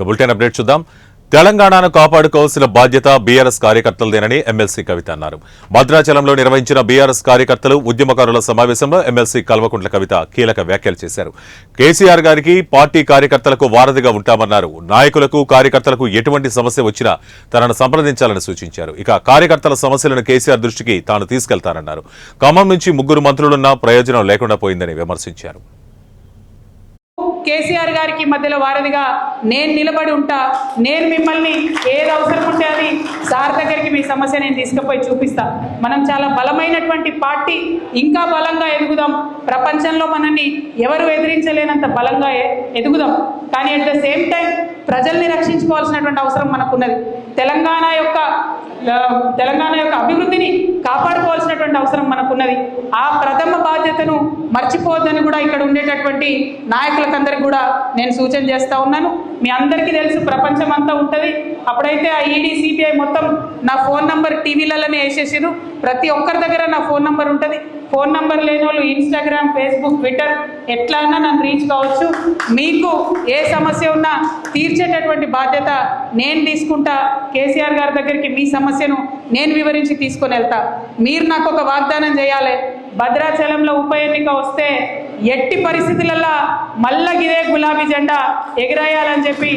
Bulletin update చూద్దాం. తెలంగాణను కాపాడుకోవాల్సిన బాధ్యత బీఆర్ఎస్ కార్యకర్తలదేనని ఎమ్మెల్సీ కవిత అన్నారు. భద్రాచలంలో నిర్వహించిన బీఆర్ఎస్ కార్యకర్తలు ఉద్యమకారుల సమావేశంలో ఎమ్మెల్సీ కల్వకుంట్ల కవిత కీలక వ్యాఖ్యలు చేశారు. కేసీఆర్ గారికి పార్టీ కార్యకర్తలకు వారధిగా ఉంటామన్నారు. నాయకులకు కార్యకర్తలకు ఎటువంటి సమస్య వచ్చినా తనను సంప్రదించాలని సూచించారు. ఇక కార్యకర్తల సమస్యలను కేసీఆర్ దృష్టికి తాను తీసుకెళ్తానన్నారు. ఖమ్మం నుంచి 3 మంత్రులున్నా ప్రయోజనం లేకుండా పోయిందని విమర్శించారు. కేసీఆర్ గారికి మధ్యలో వారధిగా నేను నిలబడి ఉంటా. నేను మిమ్మల్ని ఏది అవసరం ఉంటే అది సార్ దగ్గరికి మీ సమస్య నేను తీసుకుపోయి చూపిస్తా. మనం చాలా బలమైనటువంటి పార్టీ, ఇంకా బలంగా ఎదుగుదాం. ప్రపంచంలో మనల్ని ఎవరు ఎదిరించలేనంత బలంగా ఎదుగుదాం. కానీ అట్ ద సేమ్ టైం ప్రజల్ని రక్షించుకోవాల్సినటువంటి అవసరం మనకున్నది. తెలంగాణ యొక్క అభివృద్ధిని కాపాడుకోవాల్సినటువంటి అవసరం మనకున్నది. ఆ ప్రథమ బాధ్యతను మర్చిపోవద్దని కూడా ఇక్కడ ఉండేటటువంటి నాయకులకందరికీ కూడా నేను సూచన చేస్తూ ఉన్నాను. మీ అందరికీ తెలుసు, ప్రపంచం అంతా ఉంటుంది. అప్పుడైతే ఆ ఈడీ సిబిఐ మొత్తం నా ఫోన్ నంబర్ టీవీలలోనే వేసేసారు. ప్రతి ఒక్కరి దగ్గర నా ఫోన్ నంబర్ ఉంటుంది. ఫోన్ నంబర్ లేని వాళ్ళు ఇన్స్టాగ్రామ్, ఫేస్బుక్, ట్విట్టర్ ఎట్లా అయినా నన్ను రీచ్ కావచ్చు. మీకు ఏ సమస్య ఉన్నా తీర్చేటటువంటి బాధ్యత నేను తీసుకుంటా. కేసీఆర్ గారి దగ్గరికి మీ సమస్యను నేను వివరించి తీసుకొని వెళ్తా. మీరు నాకు ఒక వాగ్దానం చేయాలి. భద్రాచలంలో ఉప ఎన్నిక వస్తే ఎట్టి పరిస్థితులలో మళ్ళా ఇదే గులాబీ జెండా ఎగిరేయాలని చెప్పి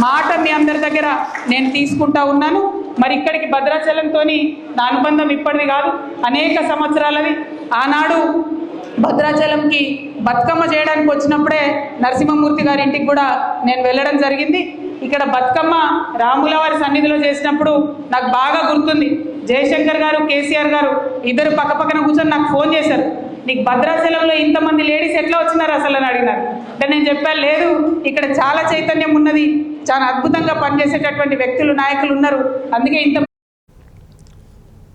మాట మీ అందరి దగ్గర నేను తీసుకుంటా ఉన్నాను. మరి ఇక్కడికి భద్రాచలంతో నా అనుబంధం ఇప్పటిది కాదు, అనేక సంవత్సరాలది. ఆనాడు భద్రాచలంకి బతుకమ్మ చేయడానికి వచ్చినప్పుడే నరసింహమూర్తి గారి ఇంటికి కూడా నేను వెళ్ళడం జరిగింది. ఇక్కడ బతుకమ్మ రాముల వారి సన్నిధిలో చేసినప్పుడు నాకు బాగా గుర్తుంది. జయశంకర్ గారు, కేసీఆర్ గారు ఇద్దరు పక్కపక్కన కూర్చొని నాకు ఫోన్ చేశారు. నీకు భద్రాచలంలో ఇంతమంది లేడీస్ ఎట్లా వచ్చినారు అసలు అని అడిగినారు. అంటే నేను చెప్పాను, లేదు ఇక్కడ చాలా చైతన్యం ఉన్నది, చాలా అద్భుతంగా పనిచేసేటటువంటి వ్యక్తులు, నాయకులు ఉన్నారు, అందుకే ఇంతమంది